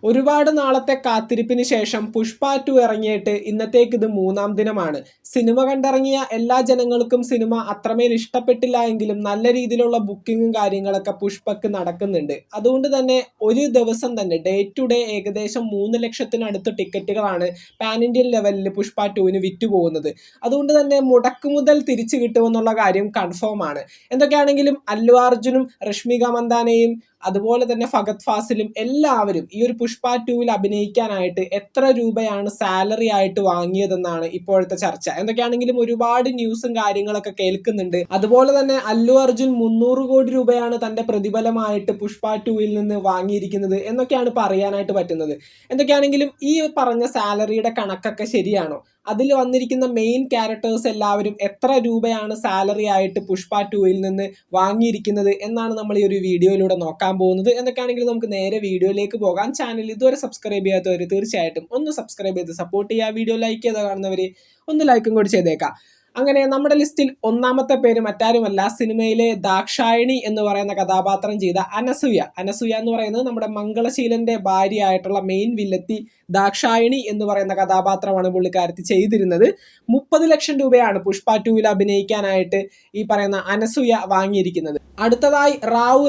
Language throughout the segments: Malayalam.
ഒരുപാട് നാളത്തെ കാത്തിരിപ്പിന് ശേഷം പുഷ്പ 2 ഇറങ്ങിയിട്ട് ഇന്നത്തേക്ക് ഇത് 3-ാം ദിനമാണ്. സിനിമ കണ്ടിറങ്ങിയ എല്ലാ ജനങ്ങൾക്കും സിനിമ അത്രമേൽ ഇഷ്ടപ്പെട്ടില്ല എങ്കിലും നല്ല രീതിയിലുള്ള ബുക്കിങ്ങും കാര്യങ്ങളൊക്കെ പുഷ്പക്ക് നടക്കുന്നുണ്ട്. അതുകൊണ്ട് തന്നെ ഒരു ദിവസം തന്നെ ഡേ ടു ഡേ ഏകദേശം 3 ലക്ഷത്തിനടുത്ത് ടിക്കറ്റുകളാണ് പാൻ ഇന്ത്യൻ ലെവലിൽ പുഷ്പ 2-ന് വിറ്റുപോകുന്നത്. അതുകൊണ്ട് തന്നെ മുടക്കുമുതൽ തിരിച്ചു കിട്ടുമെന്നുള്ള കാര്യം കൺഫേം ആണ്. എന്തൊക്കെയാണെങ്കിലും അല്ലു അർജുനും രശ്മിക മന്ദാനയും അതുപോലെ തന്നെ ഫഹദ് ഫാസിലും എല്ലാവരും ഈ ഒരു പുഷ്പ 2-ൽ അഭിനയിക്കാനായിട്ട് എത്ര രൂപയാണ് സാലറി ആയിട്ട് വാങ്ങിയതെന്നാണ് ഇപ്പോഴത്തെ ചർച്ച. എന്തൊക്കെയാണെങ്കിലും ഒരുപാട് ന്യൂസും കാര്യങ്ങളൊക്കെ കേൾക്കുന്നുണ്ട്. അതുപോലെ തന്നെ അല്ലു അർജുൻ 300 കോടി രൂപയാണ് തന്റെ പ്രതിഫലമായിട്ട് പുഷ്പ 2-ൽ നിന്ന് വാങ്ങിയിരിക്കുന്നത് എന്നൊക്കെയാണ് പറയാനായിട്ട് പറ്റുന്നത്. എന്തൊക്കെയാണെങ്കിലും ഈ പറഞ്ഞ സാലറിയുടെ കണക്കൊക്കെ ശരിയാണോ? അതിൽ വന്നിരിക്കുന്ന മെയിൻ ക്യാരക്ടേഴ്സ് എല്ലാവരും എത്ര രൂപയാണ് സാലറി ആയിട്ട് പുഷ്പ 2-ൽ നിന്ന് വാങ്ങിയിരിക്കുന്നത് എന്നാണ് നമ്മൾ ഈ ഒരു വീഡിയോയിലൂടെ നോക്കാൻ പോകുന്നത്. എന്തൊക്കെയാണെങ്കിലും നമുക്ക് നേരെ വീഡിയോയിലേക്ക് പോകാം. ചാനൽ ഇതുവരെ സബ്സ്ക്രൈബ് ചെയ്യാത്തവർ തീർച്ചയായിട്ടും ഒന്ന് സബ്സ്ക്രൈബ് ചെയ്ത് സപ്പോർട്ട് ചെയ്യുക. വീഡിയോ ലൈക്ക് ചെയ്ത് കാണുന്നവർ ഒന്ന് ലൈക്കും കൂടി ചെയ്തേക്കാം. അങ്ങനെ നമ്മുടെ ലിസ്റ്റിൽ ഒന്നാമത്തെ പേര് മറ്റാരുമല്ല, സിനിമയിലെ ദാക്ഷായണി എന്ന് പറയുന്ന കഥാപാത്രം ചെയ്ത അനസൂയ എന്ന് പറയുന്നത് നമ്മുടെ മംഗളശീലന്റെ ഭാര്യയായിട്ടുള്ള മെയിൻ വില്ലത്തി ദാക്ഷായണി എന്ന് പറയുന്ന കഥാപാത്രമാണ് പുള്ളിക്കാരത്തി ചെയ്തിരുന്നത്. 30 ലക്ഷം രൂപയാണ് പുഷ്പ 2-ൽ അഭിനയിക്കാനായിട്ട് ഈ പറയുന്ന അനസൂയ വാങ്ങിയിരിക്കുന്നത്. അടുത്തതായി റാവു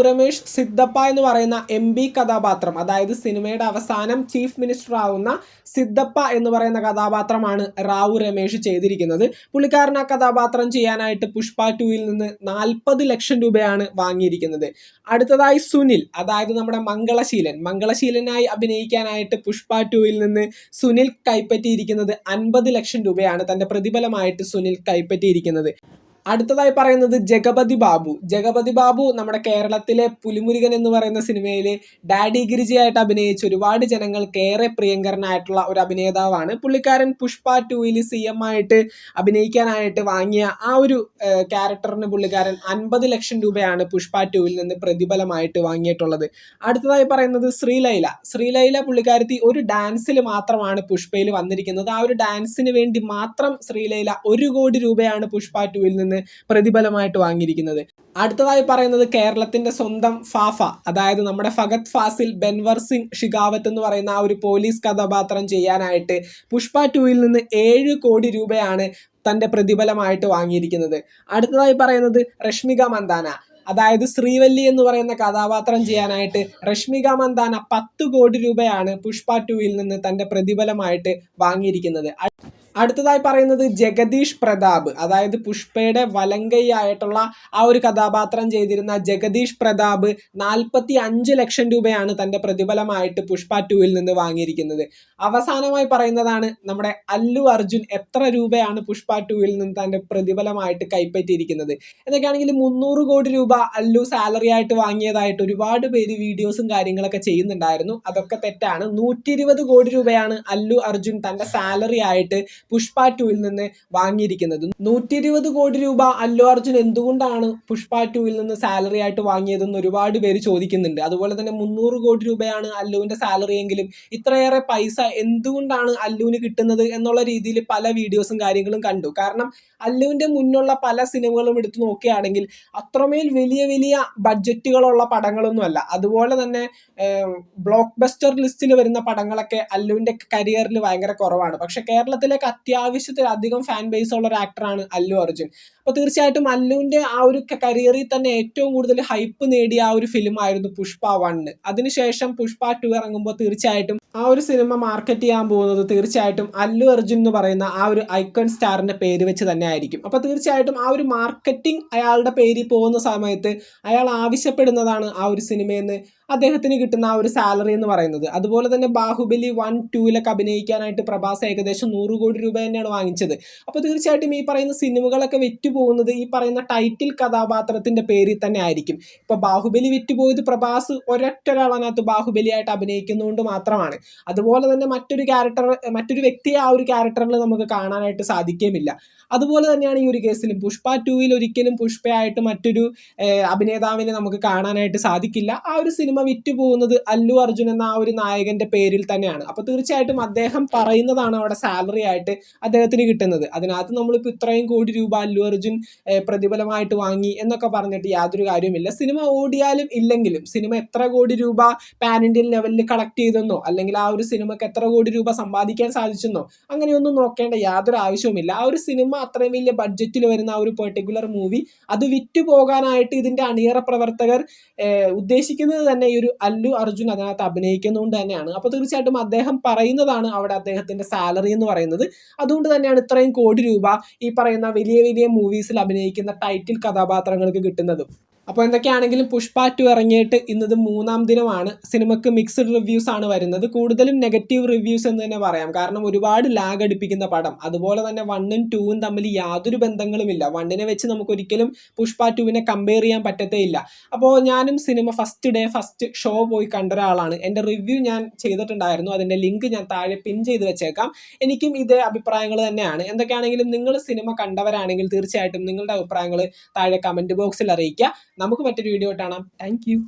രമേഷ് സിദ്ധപ്പ എന്ന് പറയുന്ന MP കഥാപാത്രം, അതായത് സിനിമയുടെ അവസാനം ചീഫ് മിനിസ്റ്റർ ആവുന്ന സിദ്ധപ്പ എന്ന് പറയുന്ന കഥാപാത്രമാണ് റാവു രമേഷ് ചെയ്തിരിക്കുന്നത്. പുള്ളിക്കാരൻ ആ കഥാപാത്രം ചെയ്യാനായിട്ട് പുഷ്പ 2-ൽ നിന്ന് 40 ലക്ഷം രൂപയാണ് വാങ്ങിയിരിക്കുന്നത്. അടുത്തതായി സുനിൽ, അതായത് നമ്മുടെ മംഗളശീലനായി അഭിനയിക്കാനായിട്ട് പുഷ്പ 2-ൽ നിന്ന് സുനിൽ കൈപ്പറ്റിയിരിക്കുന്നത് 50 ലക്ഷം രൂപയാണ് തന്റെ പ്രതിഫലമായിട്ട് സുനിൽ കൈപ്പറ്റിയിരിക്കുന്നത്. അടുത്തതായി പറയുന്നത് ജഗപതി ബാബു നമ്മുടെ കേരളത്തിലെ പുലിമുരുകൻ എന്ന് പറയുന്ന സിനിമയിലെ ഡാഡി ഗിരിജയായിട്ട് അഭിനയിച്ച ഒരുപാട് ജനങ്ങൾക്ക് ഏറെ പ്രിയങ്കരനായിട്ടുള്ള ഒരു അഭിനേതാവാണ്. പുള്ളിക്കാരൻ പുഷ്പ 2-ൽ CM ആയിട്ട് അഭിനയിക്കാനായിട്ട് വാങ്ങിയ ആ ഒരു ക്യാരക്ടറിന് പുള്ളിക്കാരൻ 50 ലക്ഷം രൂപയാണ് പുഷ്പ 2-ൽ നിന്ന് പ്രതിഫലമായിട്ട് വാങ്ങിയിട്ടുള്ളത്. അടുത്തതായി പറയുന്നത് ശ്രീലൈല പുള്ളിക്കാരത്തി ഒരു ഡാൻസിൽ മാത്രമാണ് പുഷ്പയിൽ വന്നിരിക്കുന്നത്. ആ ഒരു ഡാൻസിന് വേണ്ടി മാത്രം ശ്രീലൈല 1 കോടി രൂപയാണ് പുഷ്പ 2-ൽ നിന്ന് പ്രതിഫലമായിട്ട് വാങ്ങിയിരിക്കുന്നത്. അടുത്തതായി പറയുന്നത് കേരളത്തിന്റെ സ്വന്തം ഫാഫ, അതായത് നമ്മുടെ ഫഹദ് ഫാസിൽ, ബെൻവർ സിംഗ് ഷിഖാവത്ത് എന്ന് പറയുന്ന ആ ഒരു പോലീസ് കഥാപാത്രം ചെയ്യാനായിട്ട് പുഷ്പ 2-ൽ നിന്ന് 7 കോടി രൂപയാണ് തന്റെ പ്രതിഫലമായിട്ട് വാങ്ങിയിരിക്കുന്നത്. അടുത്തതായി പറയുന്നത് രശ്മിക മന്ദാന, അതായത് ശ്രീവല്ലി എന്ന് പറയുന്ന കഥാപാത്രം ചെയ്യാനായിട്ട് രശ്മിക മന്ദാന 10 കോടി രൂപയാണ് പുഷ്പ 2-ൽ നിന്ന് തന്റെ പ്രതിഫലമായിട്ട് വാങ്ങിയിരിക്കുന്നത്. അടുത്തതായി പറയുന്നത് ജഗദീഷ് പ്രതാപ്, അതായത് പുഷ്പയുടെ വലങ്കൈ ആയിട്ടുള്ള ആ ഒരു കഥാപാത്രം ചെയ്തിരുന്ന ജഗദീഷ് പ്രതാപ് 45 ലക്ഷം രൂപയാണ് തന്റെ പ്രതിഫലമായിട്ട് പുഷ്പ 2-ൽ നിന്ന് വാങ്ങിയിരിക്കുന്നത്. അവസാനമായി പറയുന്നതാണ് നമ്മുടെ അല്ലു അർജുൻ എത്ര രൂപയാണ് പുഷ്പ 2-ൽ നിന്ന് തന്റെ പ്രതിഫലമായിട്ട് കൈപ്പറ്റിയിരിക്കുന്നത്. എന്നൊക്കെയാണെങ്കിൽ 300 കോടി രൂപ അല്ലു സാലറി ആയിട്ട് വാങ്ങിയതായിട്ട് ഒരുപാട് പേര് വീഡിയോസും കാര്യങ്ങളൊക്കെ ചെയ്യുന്നുണ്ടായിരുന്നു. അതൊക്കെ തെറ്റാണ്. 120 കോടി രൂപയാണ് അല്ലു അർജുൻ തന്റെ സാലറി ആയിട്ട് പുഷ്പ 2-ൽ നിന്ന് വാങ്ങിയിരിക്കുന്നത്. 120 കോടി രൂപ അല്ലു അർജുൻ എന്തുകൊണ്ടാണ് പുഷ്പ 2-ൽ നിന്ന് സാലറി ആയിട്ട് വാങ്ങിയതെന്ന് ഒരുപാട് പേര് ചോദിക്കുന്നുണ്ട്. അതുപോലെ തന്നെ 300 കോടി രൂപയാണ് അല്ലുവിന്റെ സാലറി എങ്കിലും ഇത്രയേറെ പൈസ എന്തുകൊണ്ടാണ് അല്ലുവിന് കിട്ടുന്നത് എന്നുള്ള രീതിയിൽ പല വീഡിയോസും കാര്യങ്ങളും കണ്ടു. കാരണം അല്ലുവിന്റെ മുന്നുള്ള പല സിനിമകളും എടുത്തു നോക്കുകയാണെങ്കിൽ അത്രമേൽ വലിയ ബഡ്ജറ്റുകളുള്ള പടങ്ങളൊന്നുമല്ല. അതുപോലെ തന്നെ ബ്ലോക്ക് ബസ്റ്റർ ലിസ്റ്റിൽ വരുന്ന പടങ്ങളൊക്കെ അല്ലുവിന്റെ കരിയറിൽ ഭയങ്കര കുറവാണ്. പക്ഷെ കേരളത്തിലേക്ക് അത്യാവശ്യത്തിലധികം ഫാൻ ബേസ് ഉള്ള ഒരു ആക്ടറാണ് അല്ലു അർജുൻ. അപ്പോൾ തീർച്ചയായിട്ടും അല്ലുവിന്റെ ആ ഒരു കരിയറിൽ തന്നെ ഏറ്റവും കൂടുതൽ ഹൈപ്പ് നേടിയ ആ ഒരു ഫിലിം ആയിരുന്നു പുഷ്പ 1. അതിനുശേഷം പുഷ്പ 2 ഇറങ്ങുമ്പോൾ തീർച്ചയായിട്ടും ആ ഒരു സിനിമ മാർക്കറ്റ് ചെയ്യാൻ പോകുന്നത് തീർച്ചയായിട്ടും അല്ലു അർജുൻ എന്ന് പറയുന്ന ആ ഒരു ഐക്കൺ സ്റ്റാറിന്റെ പേര് വെച്ച് തന്നെ ആയിരിക്കും. അപ്പോൾ തീർച്ചയായിട്ടും ആ ഒരു മാർക്കറ്റിംഗ് അയാളുടെ പേരിൽ പോകുന്ന സമയത്ത് അയാൾ ആവശ്യപ്പെടുന്നതാണ് ആ ഒരു സിനിമയെന്ന് അദ്ദേഹത്തിന് കിട്ടുന്ന ആ ഒരു സാലറി എന്ന് പറയുന്നത്. അതുപോലെ തന്നെ ബാഹുബലി 1, 2-ലൊക്കെ അഭിനയിക്കാനായിട്ട് പ്രഭാസ് ഏകദേശം 100 കോടി രൂപ തന്നെയാണ് വാങ്ങിച്ചത്. അപ്പോൾ തീർച്ചയായിട്ടും ഈ പറയുന്ന സിനിമകളൊക്കെ വിറ്റുപോകുന്നത് ഈ പറയുന്ന ടൈറ്റിൽ കഥാപാത്രത്തിന്റെ പേരിൽ തന്നെ ആയിരിക്കും. ഇപ്പോൾ ബാഹുബലി വിറ്റുപോയത് പ്രഭാസ് ഒരൊറ്റൊരാളതിനകത്ത് ബാഹുബലിയായിട്ട് അഭിനയിക്കുന്നതുകൊണ്ട് മാത്രമാണ്. അതുപോലെ തന്നെ മറ്റൊരു വ്യക്തിയെ ആ ഒരു ക്യാരക്ടറിൽ നമുക്ക് കാണാനായിട്ട് സാധിക്കുകയുമില്ല. അതുപോലെ തന്നെയാണ് ഈ ഒരു കേസിലും പുഷ്പ 2-ൽ ഒരിക്കലും പുഷ്പയായിട്ട് മറ്റൊരു അഭിനേതാവിനെ നമുക്ക് കാണാനായിട്ട് സാധിക്കില്ല. ആ ഒരു സിനിമ വിറ്റുപോകുന്നത് അല്ലു അർജുൻ എന്ന ആ ഒരു നായകന്റെ പേരിൽ തന്നെയാണ്. അപ്പോൾ തീർച്ചയായിട്ടും അദ്ദേഹം പറയുന്നതാണ് അവിടെ സാലറി ആയിട്ട് അദ്ദേഹത്തിന് കിട്ടുന്നത്. അതിനകത്ത് നമ്മളിപ്പോൾ ഇത്രയും കോടി രൂപ അല്ലു അർജുൻ പ്രതിഫലമായിട്ട് വാങ്ങി എന്നൊക്കെ പറഞ്ഞിട്ട് യാതൊരു കാര്യവുമില്ല. സിനിമ ഓടിയാലും ഇല്ലെങ്കിലും സിനിമ എത്ര കോടി രൂപ പാൻ ഇന്ത്യൻ ലെവലിൽ കളക്ട് ചെയ്തെന്നോ അല്ലെങ്കിൽ ആ ഒരു സിനിമയ്ക്ക് എത്ര കോടി രൂപ സമ്പാദിക്കാൻ സാധിച്ചെന്നോ അങ്ങനെയൊന്നും നോക്കേണ്ട യാതൊരു ആവശ്യവുമില്ല. ആ ഒരു സിനിമ അത്രയും വലിയ ബഡ്ജറ്റിൽ വരുന്ന ആ ഒരു പെർട്ടിക്കുലർ മൂവി അത് വിറ്റു പോകാനായിട്ട് ഇതിന്റെ അണിയറ പ്രവർത്തകർ ഉദ്ദേശിക്കുന്നത് തന്നെ ഈ ഒരു അല്ലു അർജുൻ അതിനകത്ത് അഭിനയിക്കുന്നതുകൊണ്ട് തന്നെയാണ്. അപ്പോൾ തീർച്ചയായിട്ടും അദ്ദേഹം പറയുന്നതാണ് അവിടെ അദ്ദേഹത്തിന്റെ സാലറി എന്ന് പറയുന്നത്. അതുകൊണ്ട് തന്നെയാണ് ഇത്രയും കോടി രൂപ ഈ പറയുന്ന വലിയ വലിയ മൂവീസിൽ അഭിനയിക്കുന്ന ടൈറ്റിൽ കഥാപാത്രങ്ങൾക്ക് കിട്ടുന്നതും. അപ്പോൾ എന്തൊക്കെയാണെങ്കിലും പുഷ്പ 2 ഇറങ്ങിയിട്ട് ഇന്നത് 3-ാം ദിനമാണ്. സിനിമയ്ക്ക് മിക്സഡ് റിവ്യൂസ് ആണ് വരുന്നത്. കൂടുതലും നെഗറ്റീവ് റിവ്യൂസ് എന്ന് തന്നെ പറയാം. കാരണം ഒരുപാട് ലാഗ് അടിപ്പിക്കുന്ന പടം. അതുപോലെ തന്നെ 1ഉം 2ഉം തമ്മിൽ യാതൊരു ബന്ധങ്ങളുമില്ല. 1നെ വെച്ച് നമുക്കൊരിക്കലും പുഷ്പ 2വിനെ കമ്പയർ ചെയ്യാൻ പറ്റത്തേ ഇല്ല. അപ്പോൾ ഞാനും സിനിമ ഫസ്റ്റ് ഷോ പോയി കണ്ട ഒരാളാണ്. എൻ്റെ റിവ്യൂ ഞാൻ ചെയ്തിട്ടുണ്ടായിരുന്നു. അതിൻ്റെ ലിങ്ക് ഞാൻ താഴെ പിൻ ചെയ്ത് വെച്ചേക്കാം. എനിക്കും ഇതേ അഭിപ്രായങ്ങൾ തന്നെയാണ്. എന്തൊക്കെയാണെങ്കിലും നിങ്ങൾ സിനിമ കണ്ടവരാണെങ്കിൽ തീർച്ചയായിട്ടും നിങ്ങളുടെ അഭിപ്രായങ്ങൾ താഴെ കമൻറ്റ് ബോക്സിൽ അറിയിക്കുക. നമുക്ക് മറ്റൊരു വീഡിയോ കാണാം. Thank you.